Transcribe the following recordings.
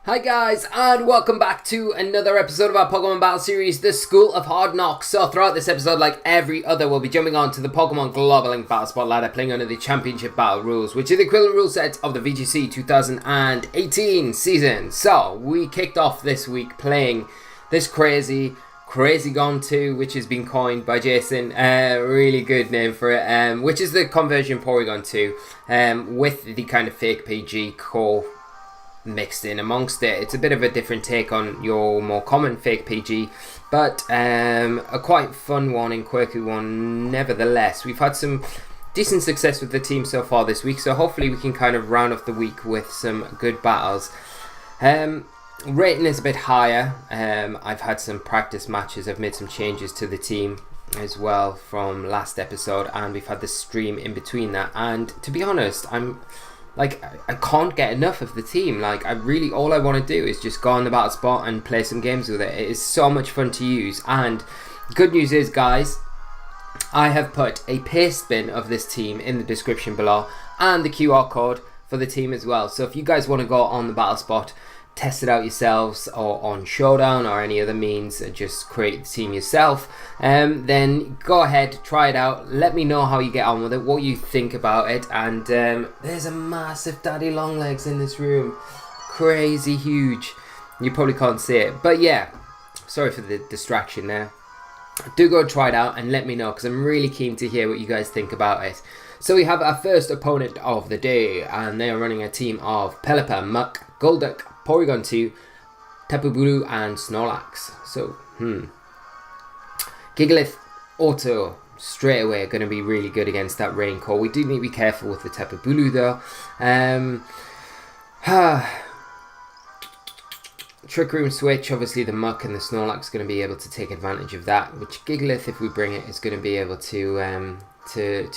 Hi guys, and welcome back to another episode of our Pokemon Battle Series, The School of Hard Knocks. So throughout this episode, like every other, we'll be jumping on to the Pokemon Global Link Battle Spot ladder, playing under the Championship Battle rules, which are the equivalent rule set of the VGC 2018 season. So, we kicked off this week playing this Porygon2, which has been coined by Jason, really good name for it, which is the conversion Porygon2, with the kind of FakePG core mixed in amongst it. It's a bit of a different take on your more common FakePG, but a quite fun one and quirky one nevertheless. We've had some decent success with the team so far this week, so hopefully we can kind of round off the week with some good battles. Rating is a bit higher. I've had some practice matches. I've made some changes to the team as well from last episode, and we've had the stream in between that, and to be honest, I can't get enough of the team. All I want to do is just go on the battle spot and play some games with it. It is so much fun to use. And good news is, guys, I have put a Pastebin of this team in the description below and the QR code for the team as well. So if you guys want to go on the battle spot, test it out yourselves, or on Showdown or any other means, and just create the team yourself, then go ahead, try it out, let me know how you get on with it, what you think about it. And there's a massive daddy long legs in this room, crazy huge. You probably can't see it, but yeah, sorry for the distraction there. Do go try it out and let me know, because I'm really keen to hear what you guys think about it. So we have our first opponent of the day, and they are running a team of Pelipper, Muk, Golduck, Porygon2, Tapu Bulu, and Snorlax. So, Gigalith Auto straight away going to be really good against that Rain Core. We do need to be careful with the Tapu Bulu though. Trick Room switch, obviously the Muk and the Snorlax going to be able to take advantage of that, which Gigalith, if we bring it, is going to be able to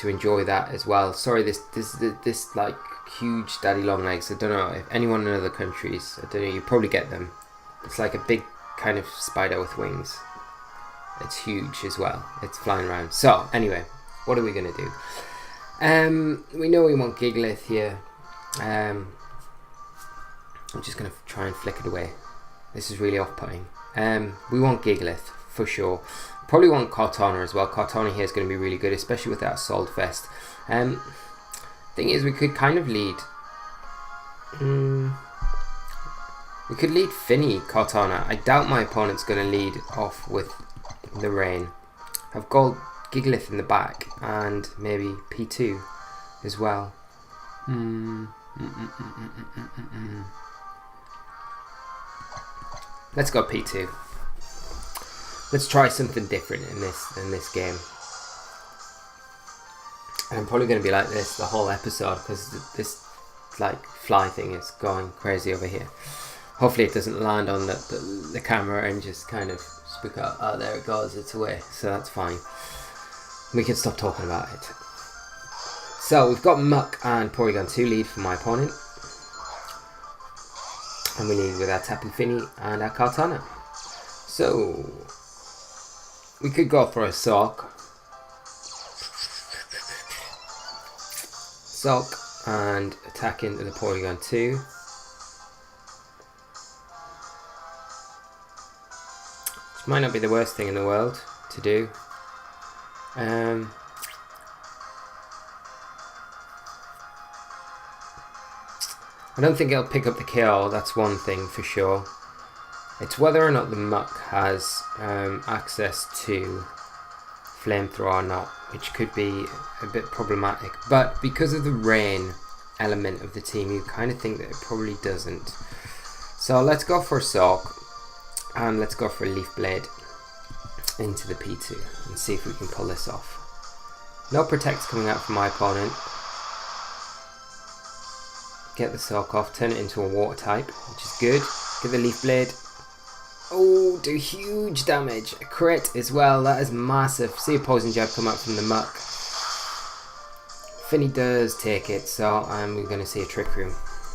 enjoy that as well. Sorry, this like huge daddy long legs. I don't know if anyone in other countries, I don't know, you probably get them. It's like a big kind of spider with wings. It's huge as well. It's flying around. So anyway, what are we gonna do? We know we want Gigalith here. I'm just gonna try and flick it away. This is really off-putting. We want Gigalith for sure. Probably want Kartana as well. Kartana here is going to be really good, especially with that Assault Vest. Thing is, we could kind of lead. We could lead Finny Kartana. I doubt my opponent's going to lead off with the Rain. I've got Gigalith in the back and maybe P2 as well. Let's go P2. Let's try something different in this game. I'm probably going to be like this the whole episode, because this like fly thing is going crazy over here. Hopefully it doesn't land on the camera and just kind of spook out. Oh, there it goes, it's away. So that's fine. We can stop talking about it. So we've got Muk and Porygon2 lead for my opponent. And we lead with our Tapu Fini and our Kartana. So we could go for a Sock. And attack into the Porygon2. Which might not be the worst thing in the world to do. I don't think it'll pick up the kill, that's one thing for sure. It's whether or not the Muk has access to Flamethrower or not, which could be a bit problematic. But because of the Rain element of the team, you kind of think that it probably doesn't. So let's go for a Sock, and let's go for a Leaf Blade into the P2 and see if we can pull this off. No Protect's coming out from my opponent. Get the Sock off, turn it into a Water type, which is good. Get the Leaf Blade. Oh, do huge damage. A crit as well, that is massive. See a Poison Jab come out from the Muk. Finny does take it, so we're going to see a Trick Room.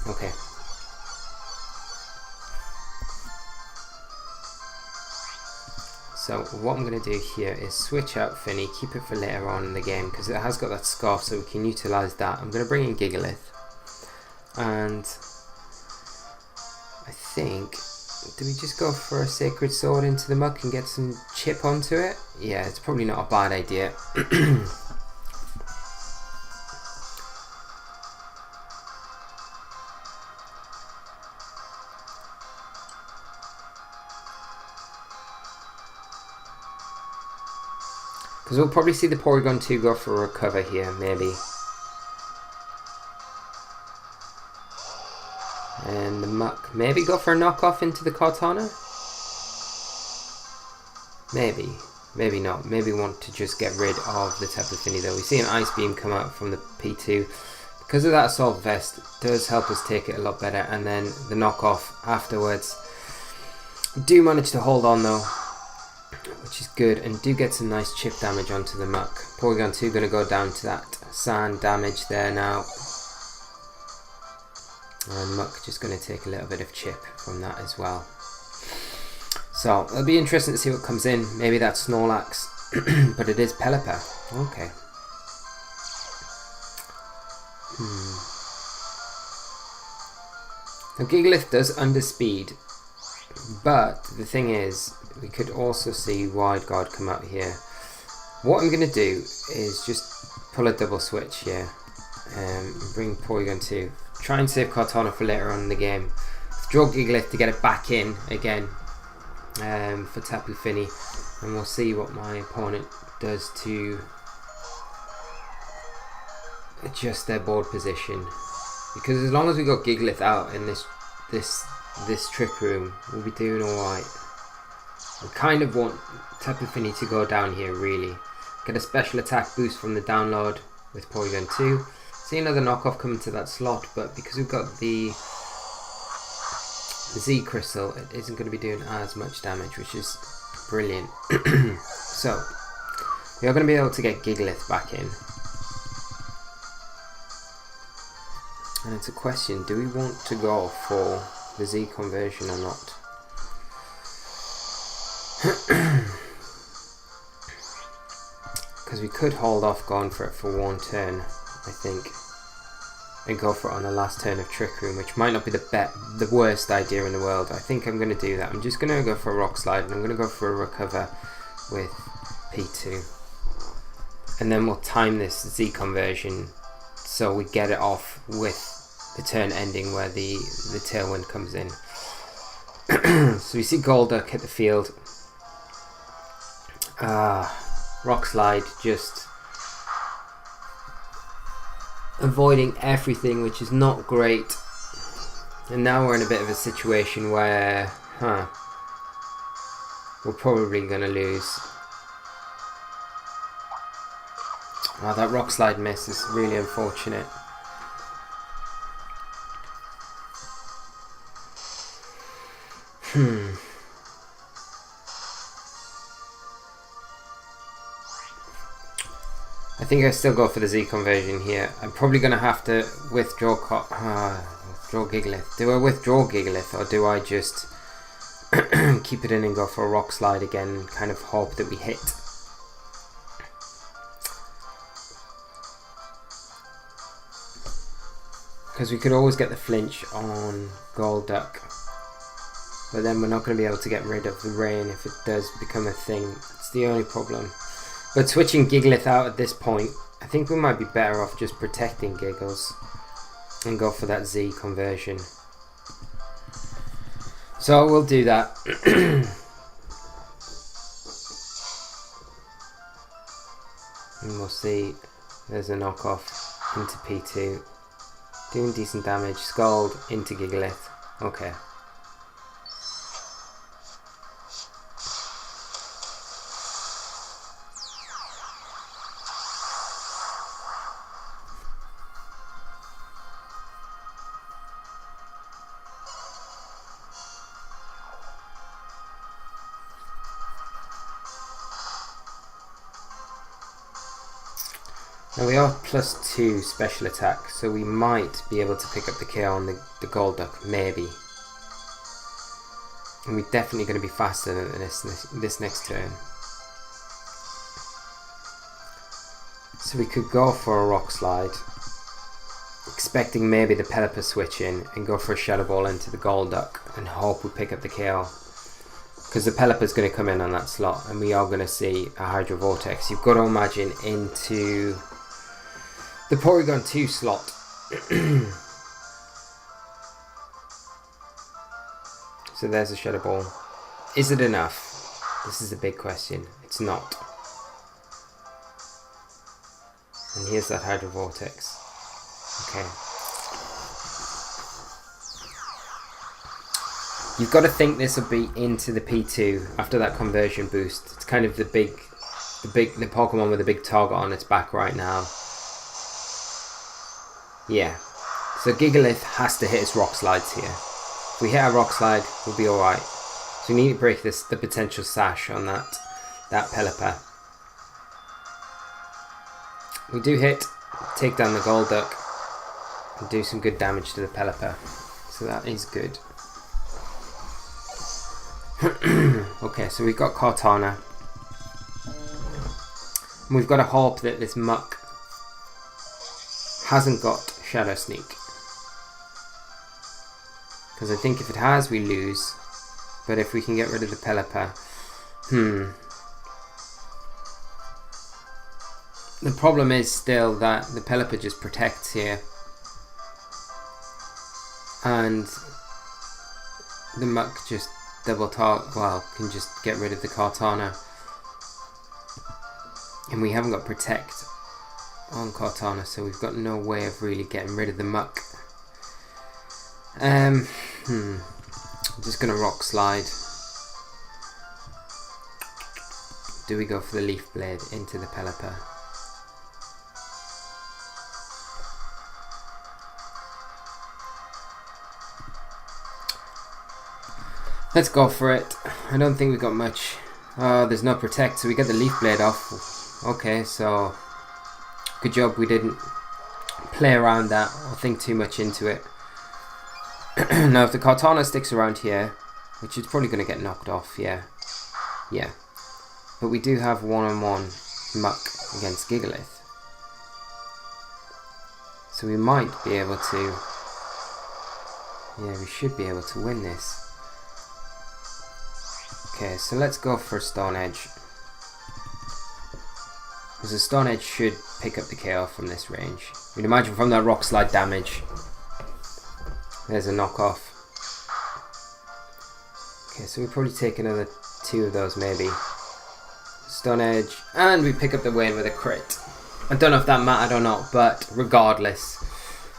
Okay. So what I'm going to do here is switch out Finny, keep it for later on in the game, because it has got that Scarf, so we can utilise that. I'm going to bring in Gigalith. And I think, do we just go for a Sacred Sword into the Muk and get some chip onto it? Yeah, it's probably not a bad idea. Because we'll probably see the Porygon2 go for a recover here, maybe. And the Muk maybe go for a knockoff into the Kartana? Maybe. Maybe not. Maybe want to just get rid of the Tapu Fini though. We see an Ice Beam come out from the P2. Because of that Assault Vest, does help us take it a lot better. And then the knockoff afterwards. We do manage to hold on though, which is good, and do get some nice chip damage onto the Muk. Porygon2 going to go down to that sand damage there now. And Muk just going to take a little bit of chip from that as well. So it'll be interesting to see what comes in. Maybe that's Snorlax, but it is Pelipper. Okay. Now Gigalith does underspeed, but the thing is, we could also see Wide Guard come out here. What I'm going to do is just pull a double switch here and bring Porygon2. Try and save Kartana for later on in the game. Draw Gigalith to get it back in again for Tapu Fini, and we'll see what my opponent does to adjust their board position. Because as long as we got Gigalith out in this Trick Room, we'll be doing alright. I kind of want Tapu Fini to go down here really. Get a special attack boost from the download with Porygon2. See another knockoff coming to that slot, but because we've got the Z Crystal, it isn't going to be doing as much damage, which is brilliant. So, we are going to be able to get Gigalith back in. And it's a question, do we want to go for the Z conversion or not? Because we could hold off going for it for one turn, I think, and go for it on the last turn of Trick Room, which might not be the worst idea in the world. I think I'm going to do that. I'm just going to go for a Rock Slide, and I'm going to go for a Recover with P2. And then we'll time this Z conversion so we get it off with the turn ending where the Tailwind comes in. So we see Golduck hit the field. Rock Slide just avoiding everything, which is not great. And now we're in a bit of a situation where we're probably going to lose. That Rock Slide miss is really unfortunate. I think I still go for the Z conversion here. I'm probably going to have to withdraw Gigalith. Do I withdraw Gigalith, or do I just keep it in and go for a Rock Slide again and kind of hope that we hit? Because we could always get the flinch on Golduck, but then we're not going to be able to get rid of the rain if it does become a thing. It's the only problem. But switching Gigalith out at this point, I think we might be better off just protecting Giggles and go for that Z conversion. So we'll do that. And we'll see. There's a knockoff into P2. Doing decent damage. Scald into Gigalith. Okay. Now we are +2 special attack, so we might be able to pick up the KO on the Golduck, maybe. And we're definitely going to be faster than this next turn. So we could go for a Rock Slide expecting maybe the Pelipper switch in and go for a Shadow Ball into the Golduck and hope we pick up the KO. Because the Pelipper's going to come in on that slot and we are going to see a Hydro Vortex. You've got to imagine into the Porygon2 slot. So there's a Shadow Ball. Is it enough? This is a big question. It's not. And here's that Hydro Vortex. Okay. You've got to think this will be into the P2 after that conversion boost. It's kind of the Pokemon with a big target on its back right now. Yeah. So Gigalith has to hit its Rock Slides here. If we hit our Rock Slide, we'll be alright. So we need to break the potential sash on that Pelipper. We do hit, take down the Golduck, and do some good damage to the Pelipper. So that is good. Okay, so we've got Cortana. And we've got to hope that this Muk hasn't got Shadow Sneak. Because I think if it has, we lose. But if we can get rid of the Pelipper... The problem is still that the Pelipper just protects here. And the Muk just can just get rid of the Cortana. And we haven't got Protect on Cortana, so we've got no way of really getting rid of the Muk. I'm just gonna Rock Slide. Do we go for the Leaf Blade into the Pelipper? Let's go for it. I don't think we got much. Oh, there's no Protect, so we get the Leaf Blade off. Okay, so good job we didn't play around that or think too much into it. Now if the Cortana sticks around here, which is probably going to get knocked off, yeah. But we do have one-on-one Muk against Gigalith. So we might be able to... Yeah, we should be able to win this. Okay, so let's go for Stone Edge. Because the Stone Edge should pick up the KO from this range. You'd imagine from that Rock Slide damage. There's a knockoff. Okay, so we'll probably take another 2 of those maybe. Stone Edge, and we pick up the win with a crit. I don't know if that mattered or not, but regardless,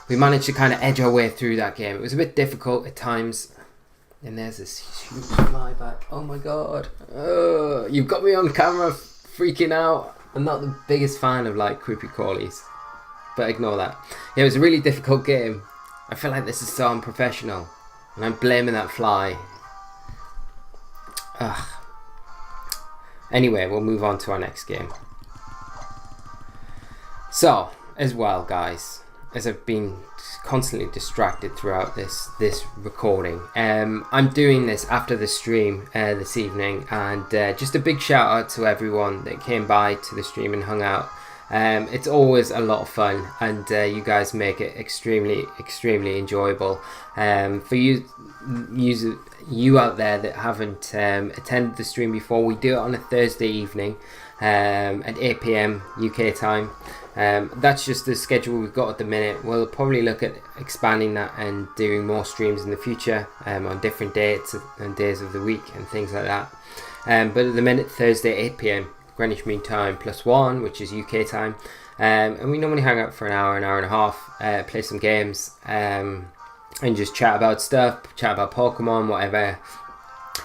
we managed to kind of edge our way through that game. It was a bit difficult at times. And there's this huge flyback. Oh my god. You've got me on camera freaking out. I'm not the biggest fan of like creepy crawlies. But ignore that. Yeah, it was a really difficult game. I feel like this is so unprofessional. And I'm blaming that fly. Ugh. Anyway, we'll move on to our next game. So, as well guys, as I've been constantly distracted throughout this recording, I'm doing this after the stream this evening, and just a big shout out to everyone that came by to the stream and hung out. It's always a lot of fun, and you guys make it extremely enjoyable. For you out there that haven't attended the stream before, we do it on a Thursday evening at 8 PM UK time. That's just the schedule we've got at the minute. We'll probably look at expanding that and doing more streams in the future on different dates and days of the week and things like that. But at the minute, Thursday 8 PM Greenwich Mean Time +1, which is UK time, and we normally hang out for an hour and a half, play some games, and just chat about stuff, chat about Pokemon,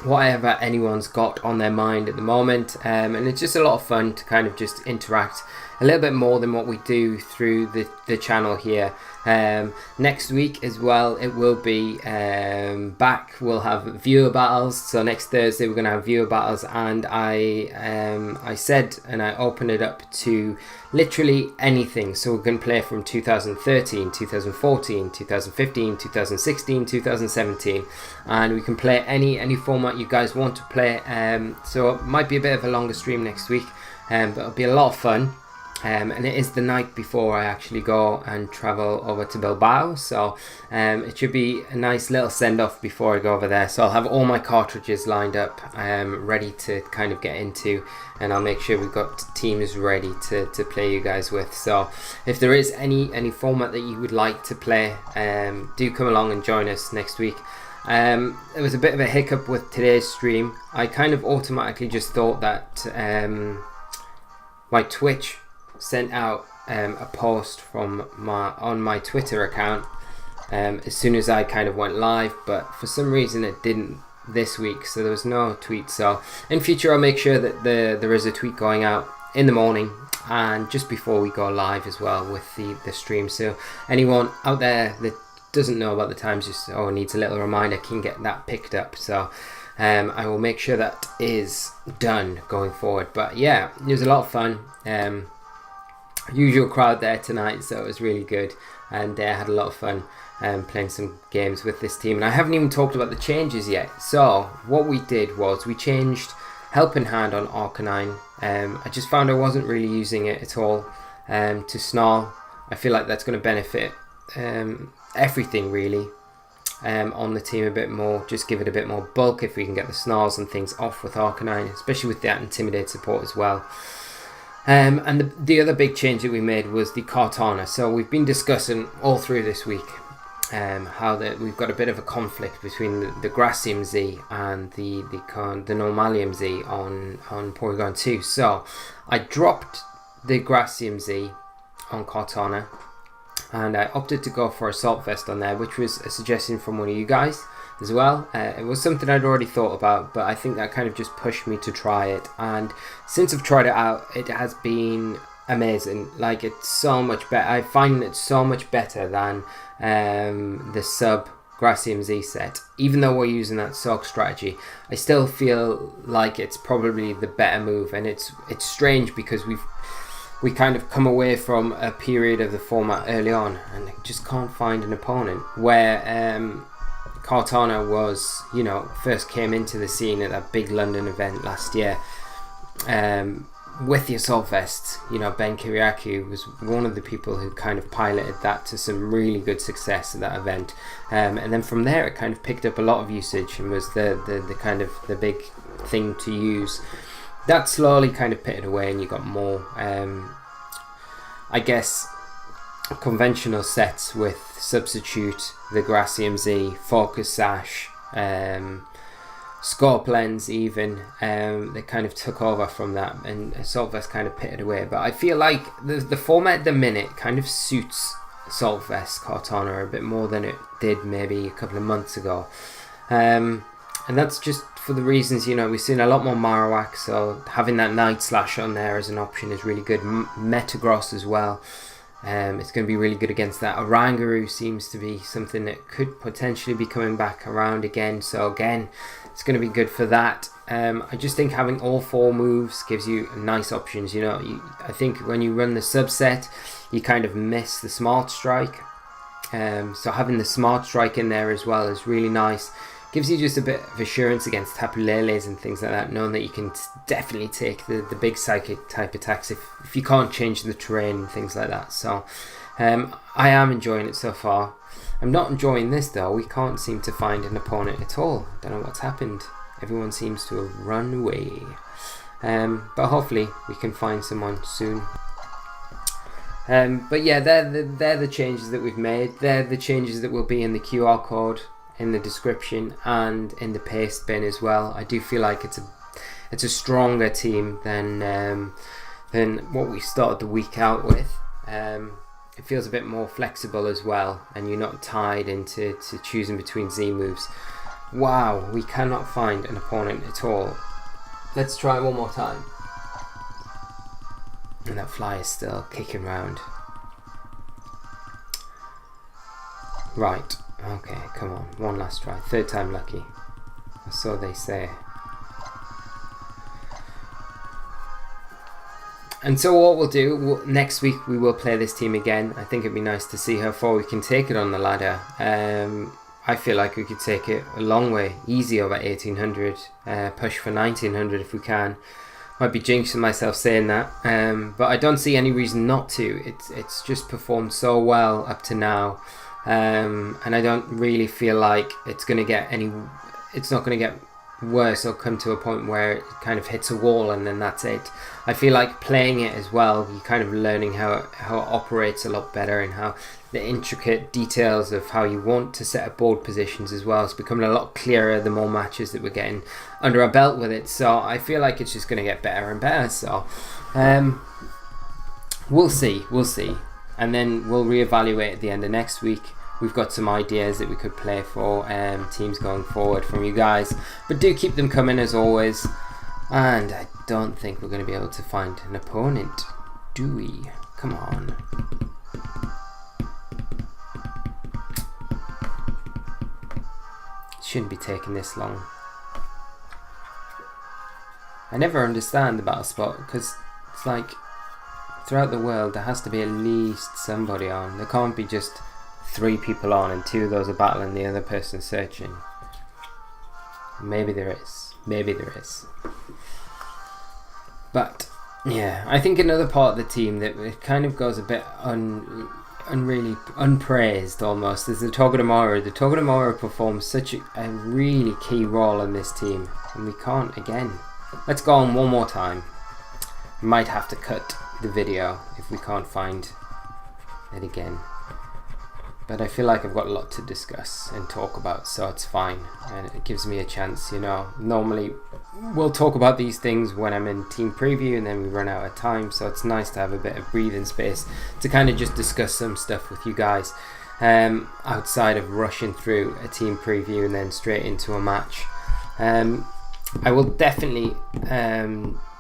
whatever anyone's got on their mind at the moment, and it's just a lot of fun to kind of just interact a little bit more than what we do through the channel here. Next week as well, it will be back. We'll have viewer battles. So next Thursday we're going to have viewer battles, and I said, and I opened it up to literally anything. So we're going to play from 2013, 2014, 2015, 2016, 2017, and we can play any format you guys want to play. So it might be a bit of a longer stream next week, but it'll be a lot of fun. and it is the night before I actually go and travel over to Bilbao, so it should be a nice little send-off before I go over there. So I'll have all my cartridges lined up, ready to kind of get into, and I'll make sure we've got teams ready to play you guys with. So if there is any format that you would like to play, do come along and join us next week. There was a bit of a hiccup with today's stream. I kind of automatically just thought that my Twitch sent out a post from on my Twitter account as soon as I kind of went live, but for some reason it didn't this week, so there was no tweet. So in future I'll make sure that there is a tweet going out in the morning and just before we go live as well with the stream, so anyone out there that doesn't know about the times just needs a little reminder can get that picked up. So I will make sure that is done going forward. But yeah, it was a lot of fun. Usual crowd there tonight, so it was really good, and I had a lot of fun playing some games with this team. And I haven't even talked about the changes yet. So what we did was we changed Helping Hand on Arcanine. I just found I wasn't really using it at all to Snarl. I feel like that's going to benefit everything really on the team a bit more, just give it a bit more bulk if we can get the Snarls and things off with Arcanine, especially with that Intimidate support as well. And the other big change that we made was the Kartana. So we've been discussing all through this week how we've got a bit of a conflict between the Grassium Z and the Normalium Z on Porygon 2. So I dropped the Grassium Z on Kartana, and I opted to go for Assault Vest on there, which was a suggestion from one of you guys as well. It was something I'd already thought about, but I think that kind of just pushed me to try it, and since I've tried it out, it has been amazing. Like, it's so much better. I find it so much better than the sub Grassium Z set. Even though we're using that Soak strategy, I still feel like it's probably the better move, and it's strange because we kind of come away from a period of the format early on and just can't find an opponent where Kartana was, first came into the scene at that big London event last year with the Assault Vest. Ben Kiriakou was one of the people who kind of piloted that to some really good success at that event, and then from there it kind of picked up a lot of usage and was the kind of the big thing to use. That slowly kind of pitted away, and you got more I guess conventional sets with Substitute, the Grassium Z, Focus Sash, Scorp Lens even, they kind of took over from that, and Assault Vest kind of pitted away. But I feel like the format at the minute kind of suits Assault Vest Kartana a bit more than it did maybe a couple of months ago, and that's just for the reasons, we've seen a lot more Marowak, so having that Night Slash on there as an option is really good. Metagross as well. It's going to be really good against that. Oranguru seems to be something that could potentially be coming back around again, so again it's going to be good for that. I just think having all four moves gives you nice options. I think when you run the subset you kind of miss the Smart Strike, so having the Smart Strike in there as well is really nice. Gives you just a bit of assurance against Tapu Leles and things like that, knowing that you can definitely take the big psychic type attacks if you can't change the terrain and things like that. So I am enjoying it so far. I'm not enjoying this though. We can't seem to find an opponent at all. Don't know what's happened. Everyone seems to have run away. But hopefully we can find someone soon. But yeah, they're the changes that we've made. They're the changes that will be in the QR code in the description and in the paste bin as well. I do feel like it's a stronger team than what we started the week out with. It feels a bit more flexible as well, and you're not tied into choosing between Z moves. Wow, we cannot find an opponent at all. Let's try one more time. And that fly is still kicking round. Right. Okay, come on, one last try. Third time lucky. Or so they say. And so what we'll do, next week we will play this team again. I think it'd be nice to see how far we can take it on the ladder. I feel like we could take it a long way, easy over 1800, push for 1900 if we can. Might be jinxing myself saying that, but I don't see any reason not to. It's just performed so well up to now, and I don't really feel like it's not going to get worse or come to a point where it kind of hits a wall and then that's it. I feel like playing it as well, you're kind of learning how it operates a lot better, and how the intricate details of how you want to set up board positions as well. It's becoming a lot clearer the more matches that we're getting under our belt with it. So I feel like it's just going to get better and better. So we'll see. And then we'll reevaluate at the end of next week. We've got some ideas that we could play for teams going forward from you guys. But do keep them coming as always. And I don't think we're going to be able to find an opponent, do we? Come on. It shouldn't be taking this long. I never understand the battle spot, because it's like throughout the world there has to be at least somebody on. There can't be just 3 people on and 2 of those are battling, the other person searching. Maybe there is. Maybe there is. But yeah, I think another part of the team that it kind of goes a bit really unpraised almost is the Togedemaru. The Togedemaru performs such a really key role in this team, and we can't again. Let's go on one more time. Might have to cut the video if we can't find it again. But I feel like I've got a lot to discuss and talk about, so it's fine. And it gives me a chance, you know. Normally, we'll talk about these things when I'm in team preview and then we run out of time. So it's nice to have a bit of breathing space to kind of just discuss some stuff with you guys. Outside of rushing through a team preview and then straight into a match. I will definitely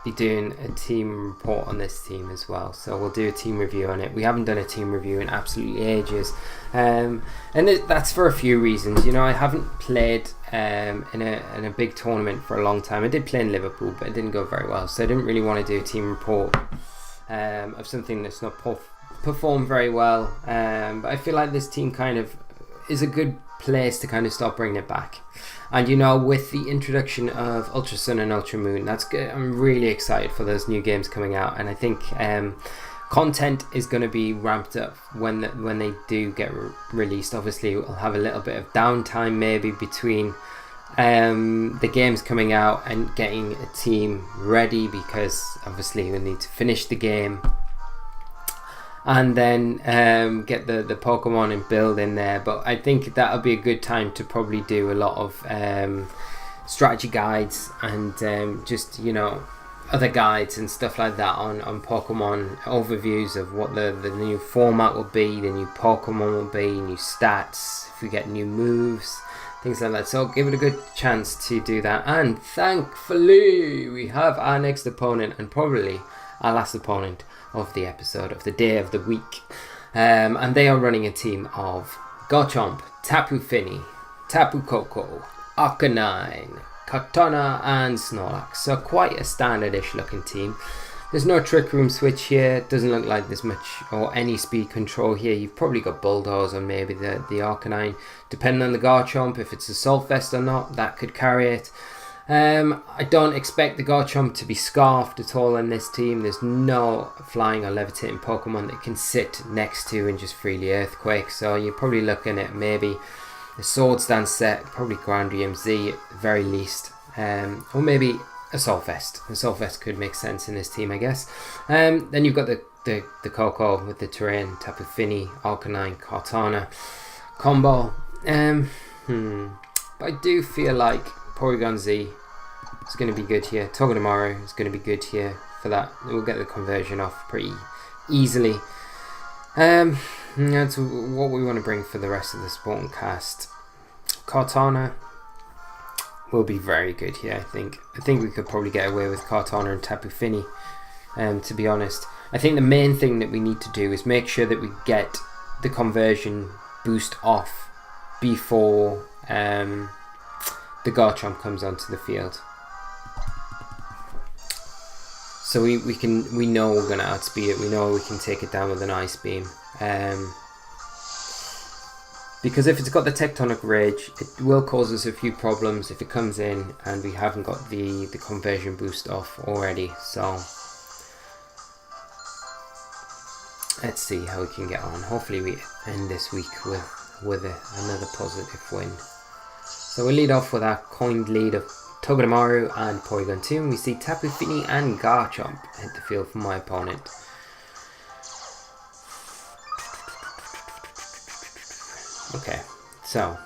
be doing a team report on this team as well, so we'll do a team review on it. We haven't done a team review in absolutely ages, and that's for a few reasons. You know, I haven't played in a big tournament for a long time. I did play in Liverpool, but it didn't go very well, so I didn't really want to do a team report of something that's not performed very well. But I feel like this team kind of is a good place to kind of start bringing it back. And you know, with the introduction of Ultra Sun and Ultra Moon, that's good. I'm really excited for those new games coming out, and I think content is going to be ramped up when they do get released. Obviously, we'll have a little bit of downtime maybe between the games coming out and getting a team ready, because obviously we need to finish the game and then get the Pokemon and build in there. But I think that'll be a good time to probably do a lot of strategy guides and just, you know, other guides and stuff like that on Pokemon, overviews of what the new format will be, the new Pokemon will be, new stats, if we get new moves, things like that. So I'll give it a good chance to do that. And thankfully we have our next opponent, and probably our last opponent of the episode, of the day, of the week, and they are running a team of Garchomp, Tapu Fini, Tapu Koko, Arcanine, Kartana and Snorlax. So quite a standardish looking team. There's no Trick Room switch here. It doesn't look like there's much or any speed control here. You've probably got Bulldoze or maybe the Arcanine, depending on the Garchomp, if it's a Assault Vest or not, that could carry it. I don't expect the Garchomp to be scarfed at all in this team. There's no flying or levitating Pokemon that can sit next to and just freely Earthquake. So you're probably looking at maybe a Swords Dance set, probably Ground EMZ at the very least, or maybe Assault Vest. Assault Vest could make sense in this team, I guess. Then you've got the Koko with the terrain, Tapu Fini, Arcanine, Kartana combo. But I do feel like Porygon2 is going to be good here. Togedemaru is going to be good here for that. We'll get the conversion off pretty easily. That's what we want to bring for the rest of the Sporting cast. Kartana will be very good here, I think. I think we could probably get away with Kartana and Tapu Fini, to be honest. I think the main thing that we need to do is make sure that we get the conversion boost off before the Garchomp comes onto the field. So we know we're going to outspeed it. We know we can take it down with an Ice Beam. Because if it's got the Tectonic Rage, it will cause us a few problems if it comes in and we haven't got the conversion boost off already. So let's see how we can get on. Hopefully we end this week with another positive win. So we'll lead off with our coined lead of Togedemaru and Porygon2, and we see Tapu Fini and Garchomp hit the field for my opponent. Okay, so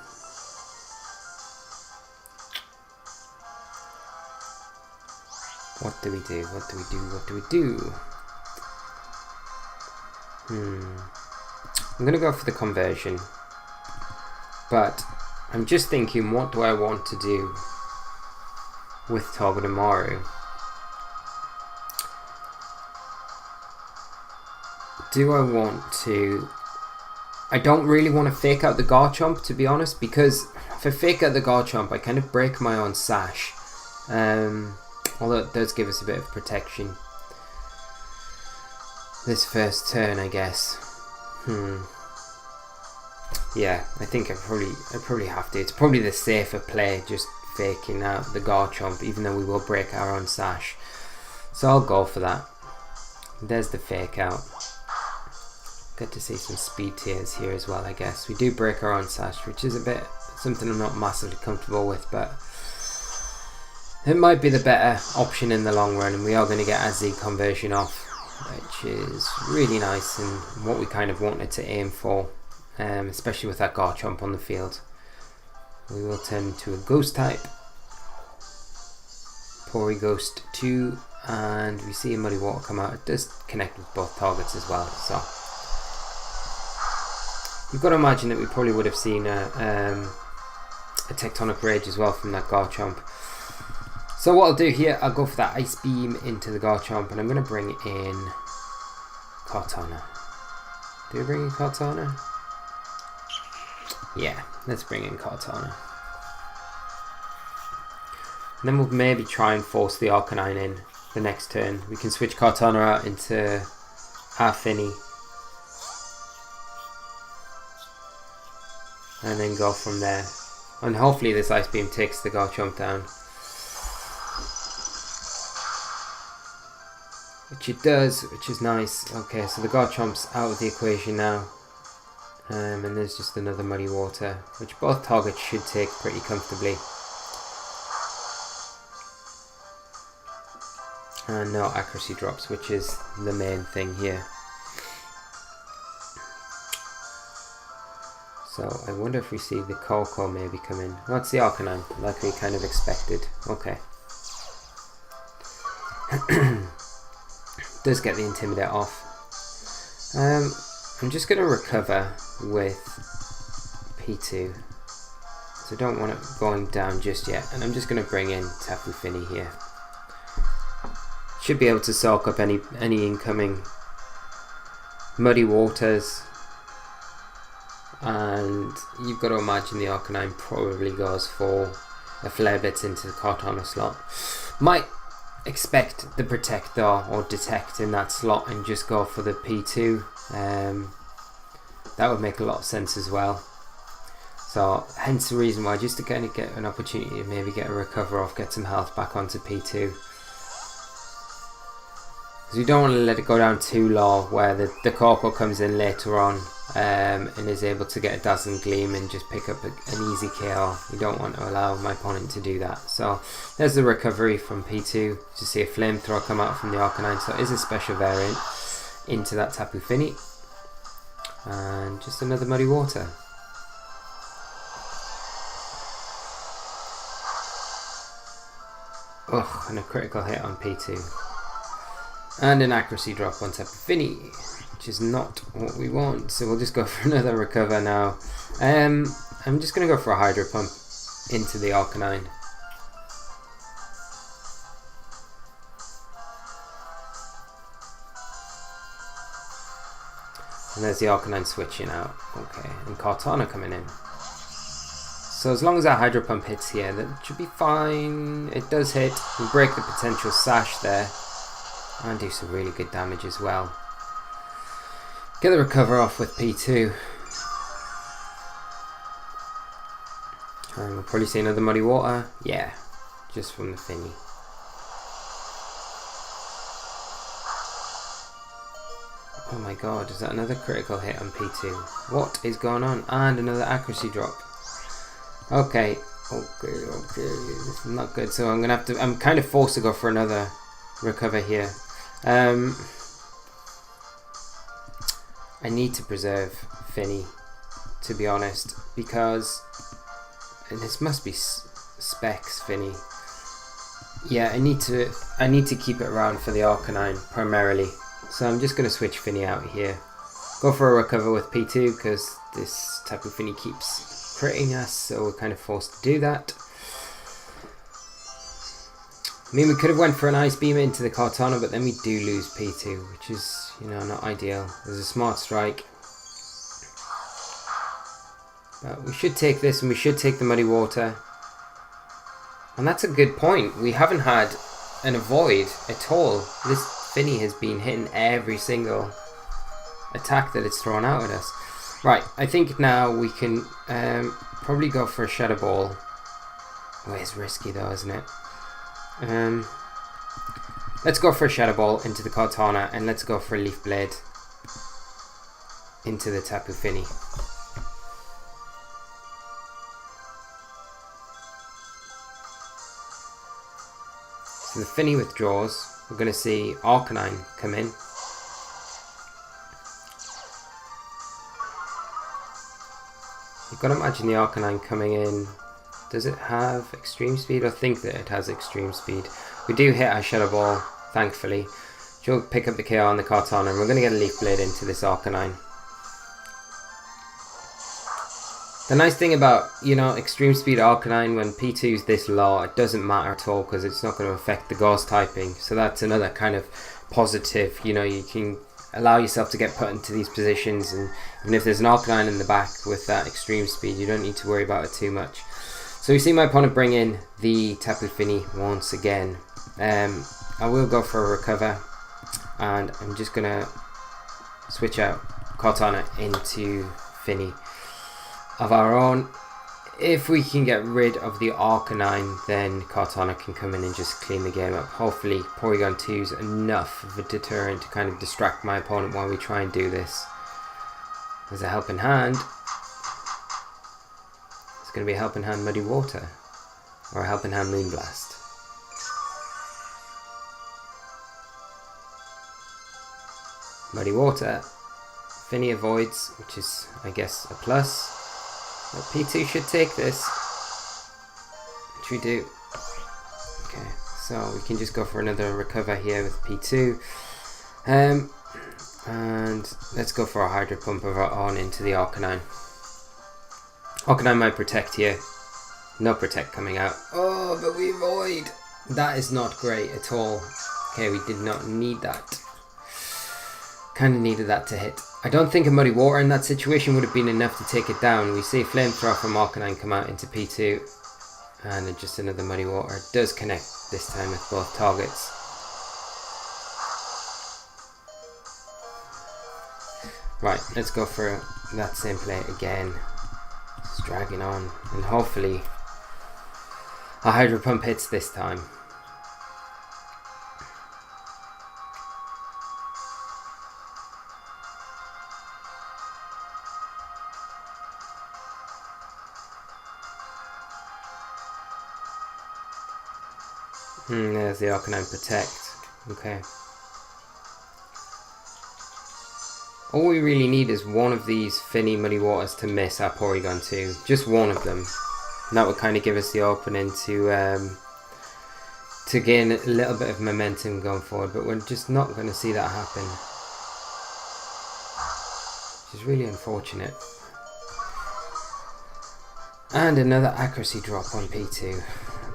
what do we do? What do we do? What do we do? I'm gonna go for the conversion, but I'm just thinking, what do I want to do with Togedemaru? Do I want to... I don't really want to fake out the Garchomp, to be honest, because if I fake out the Garchomp, I kind of break my own sash. Although it does give us a bit of protection this first turn, I guess. Yeah, I think I probably have to. It's probably the safer play, just faking out the Garchomp, even though we will break our own sash. So I'll go for that. There's the fake out. Get to see some speed tiers here as well, I guess. We do break our own sash, which is a bit something I'm not massively comfortable with, but it might be the better option in the long run, and we are going to get our Z conversion off, which is really nice and what we kind of wanted to aim for, especially with that Garchomp on the field. We will turn into a Ghost type, Porygon2, and we see a Muddy Water come out. It does connect with both targets as well, so you've got to imagine that we probably would have seen a Tectonic Rage as well from that Garchomp. So what I'll do here, I'll go for that Ice Beam into the Garchomp, and I'm going to bring in Kartana. Do we bring in Kartana? Yeah, let's bring in Kartana. And then we'll maybe try and force the Arcanine in the next turn. We can switch Kartana out into Fini, and then go from there. And hopefully this Ice Beam takes the Garchomp down, which it does, which is nice. Okay, so the Garchomp's out of the equation now, and there's just another Muddy Water, which both targets should take pretty comfortably. And no accuracy drops, which is the main thing here. So I wonder if we see the Coco maybe come in. Oh, it's the Arcanine, like we kind of expected. Okay. Does get the Intimidate off. I'm just going to recover with P2. So I don't want it going down just yet. And I'm just going to bring in Tapu Fini here. Should be able to soak up any incoming Muddy Waters. And you've got to imagine the Arcanine probably goes for a Flare Blitz into the Kartana slot. Might expect the Protect though, or Detect in that slot, and just go for the P2. That would make a lot of sense as well. So hence the reason why, just to kind of get an opportunity to maybe get a recover off, get some health back onto P2. Because we don't want to let it go down too low where the Coco comes in later on and is able to get a Dazzling Gleam and just pick up an easy KO. We don't want to allow my opponent to do that. So there's the recovery from P2. To see a Flamethrower come out from the Arcanine, so it is a special variant into that Tapu Fini. And just another Muddy Water. Ugh, and a critical hit on P2. And an accuracy drop on Tapu Fini, which is not what we want. So we'll just go for another recover now. I'm just going to go for a Hydro Pump into the Arcanine. And there's the Arcanine switching out. Okay, and Kartana coming in. So as long as our Hydro Pump hits here, that should be fine. It does hit. We break the potential sash there. And do some really good damage as well. Get the recover off with P2. And we'll probably see another Muddy Water. Yeah, just from the Finny. Oh my god, is that another critical hit on P2? What is going on? And another accuracy drop. Okay, this is not good. So I'm gonna have to, I'm kind of forced to go for another recover here. I need to preserve Finny, to be honest, because, and this must be Specs Finny. Yeah, I need to keep it around for the Arcanine primarily. So I'm just going to switch Finny out here. Go for a recover with P2 because this type of Finny keeps critting us, so we're kind of forced to do that. I mean, we could have went for an Ice Beam into the Kartana, but then we do lose P2, which is, you know, not ideal. There's a Smart Strike. But we should take this, and we should take the Muddy Water. And that's a good point. We haven't had an Avoid at all. This Finny has been hitting every single attack that it's thrown out at us. Right, I think now we can probably go for a Shadow Ball. Oh, it's risky though, isn't it? Let's go for a Shadow Ball into the Kartana, and let's go for a Leaf Blade into the Tapu Fini. So the Fini withdraws. We're going to see Arcanine come in. You've got to imagine the Arcanine coming in. Does it have extreme speed? I think that it has extreme speed. We do hit our Shadow Ball, thankfully. She'll pick up the KO on the Kartana, and we're going to get a Leaf Blade into this Arcanine. The nice thing about, you know, extreme speed Arcanine, when P2 is this low, it doesn't matter at all because it's not going to affect the Gauss typing. So that's another kind of positive. You know, you can allow yourself to get put into these positions, and even if there's an Arcanine in the back with that extreme speed, you don't need to worry about it too much. So we see my opponent bring in the Tapu Fini once again. I will go for a recover, and I'm just going to switch out Kartana into Fini of our own. If we can get rid of the Arcanine, then Kartana can come in and just clean the game up. Hopefully Porygon 2 is enough of a deterrent to kind of distract my opponent while we try and do this. As a helping hand, it's going to be a helping hand Muddy Water, or a helping hand Moonblast. Muddy Water, Fini avoids, which is, I guess, a plus. But P2 should take this, which we do. Okay, so we can just go for another recover here with P2. And let's go for a Hydro Pump of our own into the Arcanine. Arcanine might protect here. No protect coming out. Oh, but we avoid. That is not great at all. Okay, we did not need that. Kind of needed that to hit. I don't think a Muddy Water in that situation would have been enough to take it down. We see Flamethrower from Arcanine come out into P2. And then just another Muddy Water. It does connect this time with both targets. Right, let's go for that same play again. It's dragging on. And hopefully a Hydro Pump hits this time. There's the Arcanine Protect. Okay. All we really need is one of these Fini Muddy Waters to miss our Porygon 2. Just one of them. And that would kind of give us the opening to gain a little bit of momentum going forward. But we're just not going to see that happen. Which is really unfortunate. And another accuracy drop on P2.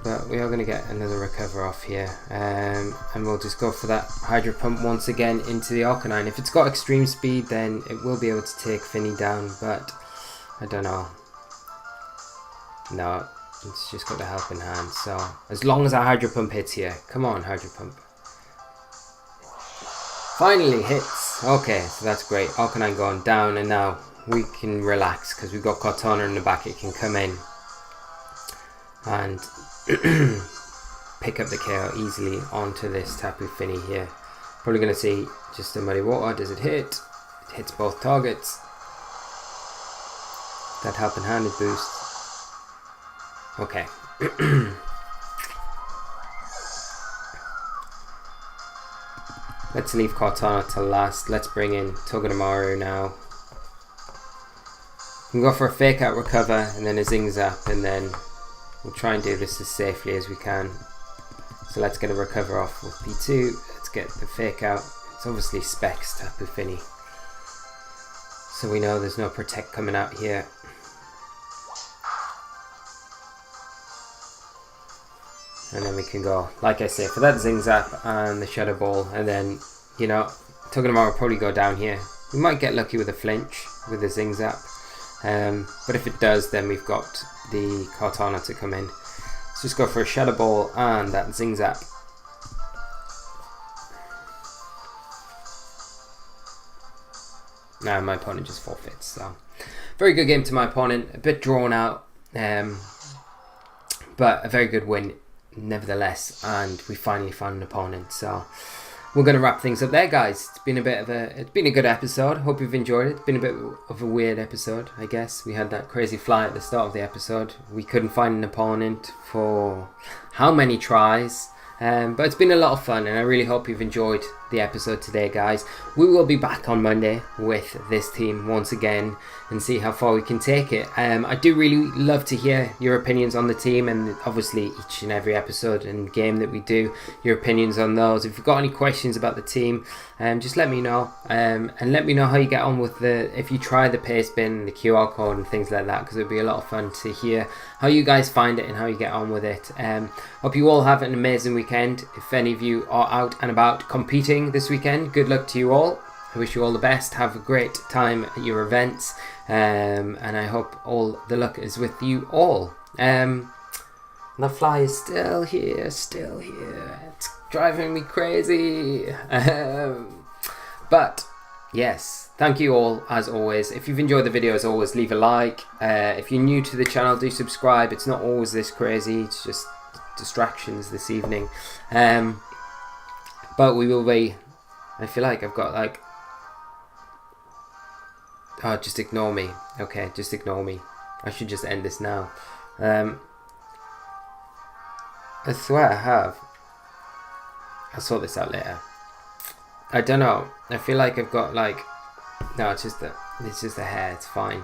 But we are going to get another recover off here, and we'll just go for that Hydro Pump once again into the Arcanine. If it's got extreme speed, then it will be able to take Fini down, but I don't know. No, it's just got the helping hand, so as long as our Hydro Pump hits here. Come on, Hydro Pump. Finally hits. Okay, so that's great. Arcanine going down, and now we can relax because we've got Kartana in the back. It can come in. and pick up the KO easily onto this Tapu Fini here. Probably going to see just a Muddy Water. Does it hit? It hits both targets. That helping handed boost. Okay. Let's leave Cortana to last. Let's bring in Togedemaru now. We can go for a fake out recover and then a Zing Zap, and then we'll try and do this as safely as we can. So let's get a recover off with P2. Let's get the fake out. It's obviously Specs Tapu Fini, so we know there's no protect coming out here. And then we can go, like I say, for that Zing Zap and the Shadow Ball, and then, you know, Togedemaru will probably go down here. We might get lucky with a flinch with the Zing Zap, but if it does, then we've got the Cortana to come in. Let's just go for a Shadow Ball and that Zing Zap. Now my opponent just forfeits, so very good game to my opponent. A bit drawn out, but a very good win nevertheless, and we finally found an opponent. So we're going to wrap things up there, guys. It's been a good episode. Hope you've enjoyed it. It's been a bit of a weird episode, I guess. We had that crazy fly at the start of the episode. We couldn't find an opponent for how many tries, but it's been a lot of fun, and I really hope you've enjoyed the episode today, guys. We will be back on Monday with this team once again and see how far we can take it. I do really love to hear your opinions on the team, and obviously each and every episode and game that we do, your opinions on those. If you've got any questions about the team, just let me know, and let me know how you get on with if you try the Pastebin, the QR code and things like that, because it'd be a lot of fun to hear how you guys find it and how you get on with it. Hope you all have an amazing weekend. If any of you are out and about competing this weekend, good luck to you all. I wish you all the best. Have a great time at your events, and I hope all the luck is with you all. The fly is still here. It's driving me crazy. But yes, thank you all as always. If you've enjoyed the video, as always, leave a like. If you're new to the channel, do subscribe. It's not always this crazy, it's just distractions this evening. But we will be, I feel like I've got like, oh, just ignore me. Okay, just ignore me. I should just end this now. I swear I have. I'll sort this out later. I don't know. I feel like I've got like, no, it's just the hair. It's fine.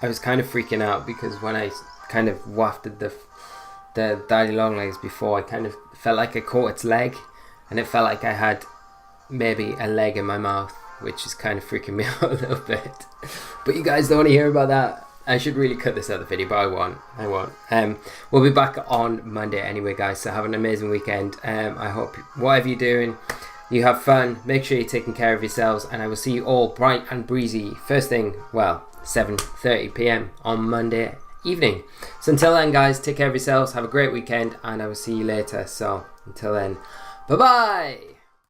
I was kind of freaking out because when I kind of wafted the Daddy Longlegs before, I kind of felt like I caught its leg, and it felt like I had maybe a leg in my mouth, which is kind of freaking me out a little bit. But you guys don't want to hear about that. I should really cut this out of the video, but I won't. We'll be back on Monday anyway, guys, so have an amazing weekend. I hope whatever you're doing, you have fun. Make sure you're taking care of yourselves, and I will see you all bright and breezy first thing, well, 7:30 p.m. on Monday evening. So until then, guys, take care of yourselves, have a great weekend, and I will see you later. So until then, bye bye.